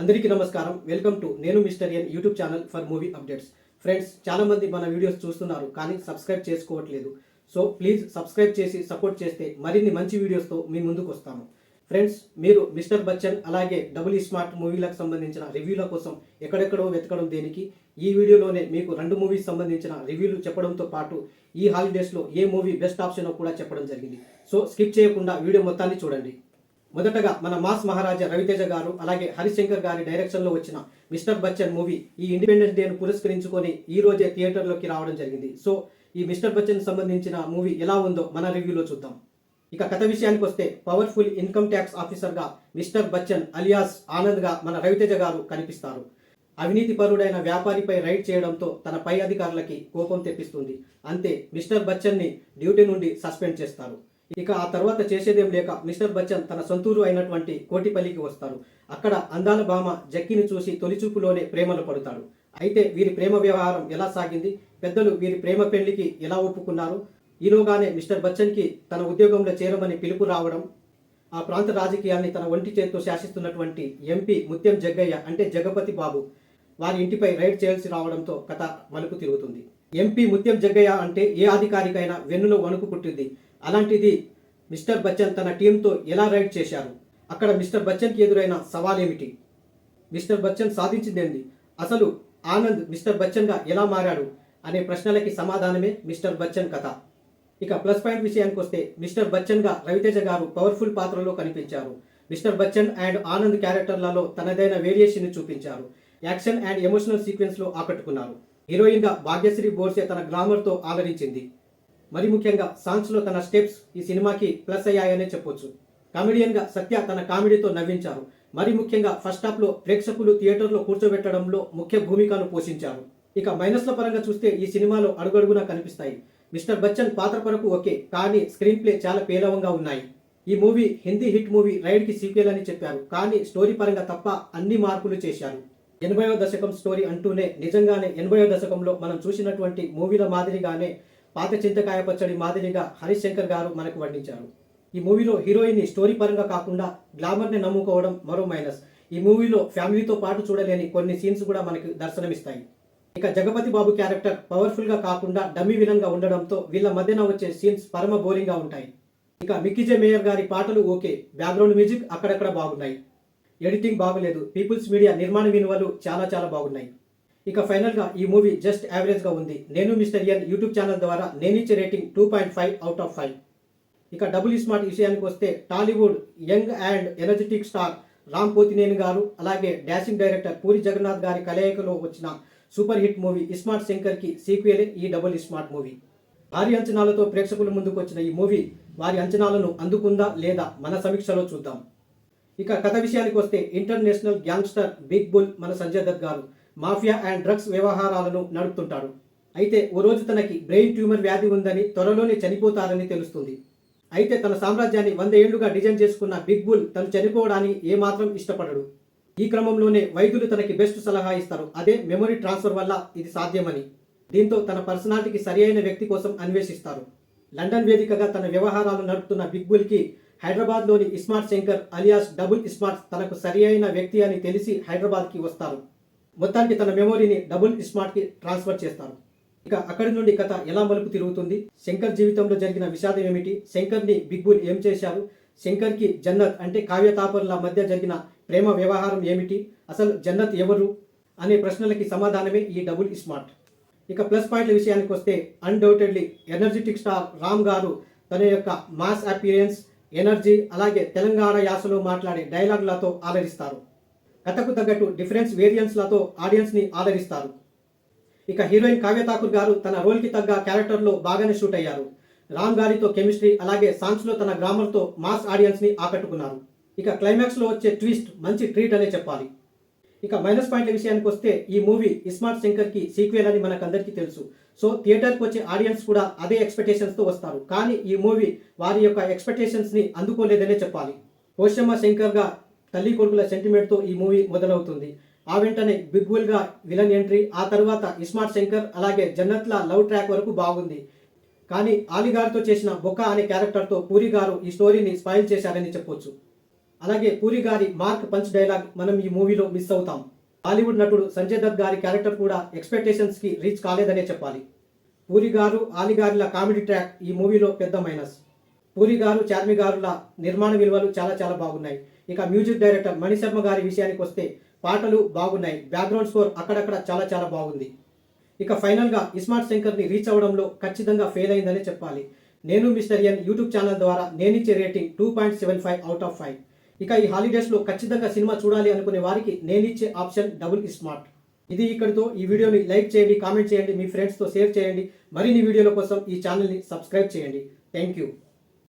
అందరికీ నమస్కారం. Welcome to నేను mister N YouTube channel for movie updates. Friends, చాలా మంది మన వీడియోస్ చూస్తున్నారు కానీ సబ్స్క్రైబ్ చేసుకోవట్లేదు. సో ప్లీజ్ సబ్స్క్రైబ్ చేసి సపోర్ట్ చేస్తే మరిన్ని మంచి వీడియోస్తో మీ ముందుకు వస్తాను. ఫ్రెండ్స్, మీరు మిస్టర్ బచ్చన్ అలాగే డబుల్ స్మార్ట్ మూవీలకు సంబంధించిన రివ్యూల కోసం ఎక్కడెక్కడో వెతకడం దేనికి? ఈ వీడియోలోనే మీకు 2 మూవీస్ సంబంధించిన రివ్యూలు చెప్పడంతో పాటు ఈ హాలిడేస్లో ఏ మూవీ బెస్ట్ ఆప్షనో కూడా చెప్పడం జరిగింది. సో స్కిప్ చేయకుండా వీడియో మొత్తాన్ని చూడండి. మొదటగా మన మాస్ మహారాజా రవితేజ గారు అలాగే హరిశంకర్ గారి డైరెక్షన్లో వచ్చిన మిస్టర్ బచ్చన్ మూవీ ఈ ఇండిపెండెన్స్ డేను పురస్కరించుకొని ఈ రోజే థియేటర్లోకి రావడం జరిగింది. సో ఈ మిస్టర్ బచ్చన్ సంబంధించిన మూవీ ఎలా ఉందో మన రివ్యూలో చూద్దాం. ఇక కథ విషయానికి వస్తే, పవర్ఫుల్ ఇన్కమ్ ట్యాక్స్ ఆఫీసర్గా మిస్టర్ బచ్చన్ అలియాస్ ఆనంద్గా మన రవితేజ గారు కనిపిస్తారు. అవినీతి పరుడైన వ్యాపారిపై రైడ్ చేయడంతో తన పై అధికారులకి కోపం తెప్పిస్తుంది. అంతే, మిస్టర్ బచ్చన్ని డ్యూటీ నుండి సస్పెండ్ చేస్తారు. ఇక ఆ తర్వాత చేసేదేం లేక మిస్టర్ బచ్చన్ తన సొంతూరు అయినటువంటి కోటిపల్లికి వస్తారు. అక్కడ అందాల భామ జక్కిని చూసి తొలిచూపులోనే ప్రేమలో పడతాడు. అయితే వీరి ప్రేమ వ్యవహారం ఎలా సాగింది, పెద్దలు వీరి ప్రేమ పెళ్లికి ఎలా ఒప్పుకున్నారు? ఈలోగానే మిస్టర్ బచ్చన్కి తన ఉద్యోగంలో చేరమని పిలుపు రావడం, ఆ ప్రాంత రాజకీయాల్ని తన ఒంటి చేత్తో శాసిస్తున్నటువంటి ఎంపీ ముత్యం జగ్గయ్య అంటే జగపతి బాబు వారి ఇంటిపై రైడ్ చేయాల్సి రావడంతో కథ మలుపు తిరుగుతుంది. ఎంపీ ముత్యం జగ్గయ్య అంటే ఏ అధికారికైనా వెన్నులో వణుకు పుట్టింది. అలాంటిది మిస్టర్ బచ్చన్ తన టీంతో ఎలా రైడ్ చేశారు? అక్కడ మిస్టర్ బచ్చన్కి ఎదురైన సవాలేమిటి? మిస్టర్ బచ్చన్ సాధించిందేంది? అసలు ఆనంద్ మిస్టర్ బచ్చన్గా ఎలా మారాడు అనే ప్రశ్నలకి సమాధానమే మిస్టర్ బచ్చన్ కథ. ఇక ప్లస్ పాయింట్ విషయానికి వస్తే, మిస్టర్ బచ్చన్గా రవితేజ గారు పవర్ఫుల్ పాత్రలో కనిపించారు. మిస్టర్ బచ్చన్ అండ్ ఆనంద్ క్యారెక్టర్లలో తనదైన వేరియేషన్ చూపించారు. యాక్షన్ అండ్ ఎమోషనల్ సీక్వెన్స్లో ఆకట్టుకున్నారు. హీరోయిన్గా భాగ్యశ్రీ బోర్సే తన గ్లామర్తో ఆదరించింది. మరి ముఖ్యంగా సాంగ్స్లో తన స్టెప్స్ ఈ సినిమాకి ప్లస్ అయ్యాయనే చెప్పొచ్చు. కామెడియన్గా సత్య తన కామెడీతో నవ్వించారు. మరి ముఖ్యంగా ఫస్ట్ హాఫ్లో ప్రేక్షకులు థియేటర్లో కూర్చోబెట్టడంలో ముఖ్య భూమికను పోషించారు. ఇక మైనస్ల పరంగా చూస్తే ఈ సినిమాలో అడుగడుగునా కనిపిస్తాయి. మిస్టర్ బచ్చన్ పాత్ర పరకు ఓకే, కానీ స్క్రీన్ ప్లే చాలా పేలవంగా ఉన్నాయి. ఈ మూవీ హిందీ హిట్ మూవీ రైడ్కి సీక్వెల్ అని చెప్పారు, కానీ స్టోరీ పరంగా తప్ప అన్ని మార్పులు చేశారు. 80వ దశకం స్టోరీ అంటూనే నిజంగానే 80వ దశకంలో మనం చూసినటువంటి మూవీల మాదిరిగానే పాత చింతకాయ పచ్చడి మాదిరిగా హరిశంకర్ గారు మనకు వర్ణించారు. ఈ మూవీలో హీరోయిన్ని స్టోరీ పరంగా కాకుండా గ్లామర్ని నమ్ముకోవడం మరో మైనస్. ఈ మూవీలో ఫ్యామిలీతో పాటు చూడలేని కొన్ని సీన్స్ కూడా మనకు దర్శనమిస్తాయి. ఇక జగపతి బాబు క్యారెక్టర్ పవర్ఫుల్గా కాకుండా డమ్మీ విలన్గా ఉండడంతో వీళ్ళ మధ్యన వచ్చే సీన్స్ పరమ బోరింగ్గా ఉంటాయి. ఇక మిక్కీజే మేయర్ గారి పాటలు ఓకే, బ్యాక్గ్రౌండ్ మ్యూజిక్ అక్కడక్కడ బాగున్నాయి. ఎడిటింగ్ బాగులేదు. పీపుల్స్ మీడియా నిర్మాణ విలువలు చాలా బాగున్నాయి. ఇక ఫైనల్గా ఈ మూవీ జస్ట్ యావరేజ్గా ఉంది. నేను మిస్టర్ ఎన్ యూట్యూబ్ ఛానల్ ద్వారా నేనిచ్చే రేటింగ్ 2.5 అవుట్ ఆఫ్ 5. ఇక డబుల్ స్మార్ట్ విషయానికి వస్తే, Tollywood young and energetic star Ram Pothineni గారు అలాగే డాషింగ్ డైరెక్టర్ పూరి జగన్నాథ్ గారి కలయికలో వచ్చిన సూపర్ హిట్ మూవీ ఇస్మార్ట్ శంకర్కి సీక్వెలే ఈ డబుల్ స్మార్ట్ మూవీ. భారీ అంచనాలతో ప్రేక్షకుల ముందుకు వచ్చిన ఈ మూవీ వారి అంచనాలను అందుకుందా లేదా మన సమీక్షలో చూద్దాం. ఇక కథ విషయానికి వస్తే, ఇంటర్నేషనల్ గ్యాంగ్స్టర్ బిగ్ బుల్ మన సంజయ్ దత్ గారు మాఫియా అండ్ డ్రగ్స్ వ్యవహారాలను నడుపుతుంటాడు. అయితే ఓ రోజు తనకి బ్రెయిన్ ట్యూమర్ వ్యాధి ఉందని, త్వరలోనే చనిపోతారని తెలుస్తుంది. అయితే తన సామ్రాజ్యాన్ని 100 ఏళ్లుగా డిజైన్ చేసుకున్న బిగ్ బుల్ తను చనిపోవడానికి ఏమాత్రం ఇష్టపడడు. ఈ క్రమంలోనే వైద్యులు తనకి బెస్ట్ సలహా ఇస్తారు. అదే మెమరీ ట్రాన్స్ఫర్ వల్ల ఇది సాధ్యమని. దీంతో తన పర్సనాలిటీకి సరి అయిన వ్యక్తి కోసం అన్వేషిస్తారు. లండన్ వేదికగా తన వ్యవహారాలు నడుపుతున్న బిగ్ బుల్కి హైదరాబాద్లోని iSmart Shankar alias double smart తనకు సరి అయిన వ్యక్తి అని తెలిసి హైదరాబాద్కి వస్తారు. మొత్తానికి తన మెమొరీని డబుల్ స్మార్ట్కి ట్రాన్స్ఫర్ చేస్తారు. ఇక అక్కడి నుండి కథ ఎలా మలుపు తిరుగుతుంది? శంకర్ జీవితంలో జరిగిన విషాదం ఏమిటి? శంకర్ని బిగ్ బుల్ ఏం చేశారు? శంకర్కి జన్నత్ అంటే కావ్య తాపర్ల మధ్య జరిగిన ప్రేమ వ్యవహారం ఏమిటి? అసలు జన్నత్ ఎవరు అనే ప్రశ్నలకి సమాధానమే ఈ డబుల్ స్మార్ట్. ఇక ప్లస్ పాయింట్ల విషయానికి వస్తే, అన్డౌటెడ్లీ ఎనర్జెటిక్ స్టార్ రామ్ గారు తన యొక్క మాస్ అపీరియన్స్, ఎనర్జీ అలాగే తెలంగాణ యాసలో మాట్లాడే డైలాగులతో ఆలరిస్తారు. కథకు తగ్గట్టు డిఫరెన్స్ వేరియంట్స్లతో ఆడియన్స్ని ఆదరిస్తారు. ఇక హీరోయిన్ కావ్య ఠాకూర్ గారు తన రోల్కి తగ్గ క్యారెక్టర్లో బాగానే షూట్ అయ్యారు. రామ్ గారితో కెమిస్ట్రీ అలాగే సాంగ్స్లో తన గ్రామర్తో మాస్ ఆడియన్స్ని ఆకట్టుకున్నారు. ఇక క్లైమాక్స్లో వచ్చే ట్విస్ట్ మంచి ట్రీట్ అనే చెప్పాలి. ఇక మైనస్ పాయింట్ల విషయానికి వస్తే, ఈ మూవీ ఇస్మార్ట్ శంకర్కి సీక్వెల్ అని మనకందరికీ తెలుసు. సో థియేటర్కి వచ్చే ఆడియన్స్ కూడా అదే ఎక్స్పెక్టేషన్స్తో వస్తారు. కానీ ఈ మూవీ వారి యొక్క ఎక్స్పెక్టేషన్స్ని అందుకోలేదనే చెప్పాలి. పోషమ్మ శంకర్గా తల్లి కొడుకుల సెంటిమెంట్తో ఈ మూవీ మొదలవుతుంది. ఆ వెంటనే బిగ్ బుల్గా విలన్ ఎంట్రీ, ఆ తర్వాత ఇస్మార్ట్ శంకర్ అలాగే జన్నత్ల లవ్ ట్రాక్ వరకు బాగుంది. కానీ ఆలీ గారితో చేసిన బొక్క అనే క్యారెక్టర్తో పూరి గారు ఈ స్టోరీని స్పాయిల్ చేశారని చెప్పొచ్చు. అలాగే పూరి గారి మార్క్ పంచ్ డైలాగ్ మనం ఈ మూవీలో మిస్ అవుతాం. బాలీవుడ్ నటుడు సంజయ్ దత్ గారి క్యారెక్టర్ కూడా ఎక్స్పెక్టేషన్స్ కి రీచ్ కాలేదనే చెప్పాలి. పూరి గారు ఆలి గారిల కామెడీ ట్రాక్ ఈ మూవీలో పెద్ద మైనస్. పూరి గారు చార్మి గారుల నిర్మాణ విలువలు చాలా బాగున్నాయి. ఇక మ్యూజిక్ డైరెక్టర్ మణిశర్మ గారి విషయానికి వస్తే పాటలు బాగున్నాయి, బ్యాక్గ్రౌండ్ స్కోర్ అక్కడక్కడ చాలా బాగుంది. ఇక ఫైనల్గా ఇస్మార్ట్ శంకర్ని రీచ్ అవ్వడంలో ఖచ్చితంగా ఫెయిల్ అయిందనే చెప్పాలి. నేను మిస్టర్ ఎన్ యూట్యూబ్ ఛానల్ ద్వారా నేనిచ్చే రేటింగ్ 2.75 అవుట్ ఆఫ్ 5. ఇక ఈ హాలిడేస్లో ఖచ్చితంగా సినిమా చూడాలి అనుకునే వారికి నేనిచ్చే ఆప్షన్ డబుల్ ఇస్మార్ట్. ఇది ఇక్కడితో ఈ వీడియోని లైక్ చేయండి, కామెంట్ చేయండి, మీ ఫ్రెండ్స్తో షేర్ చేయండి. మరిన్ని వీడియోల కోసం ఈ ఛానల్ని సబ్స్క్రైబ్ చేయండి. Thank you.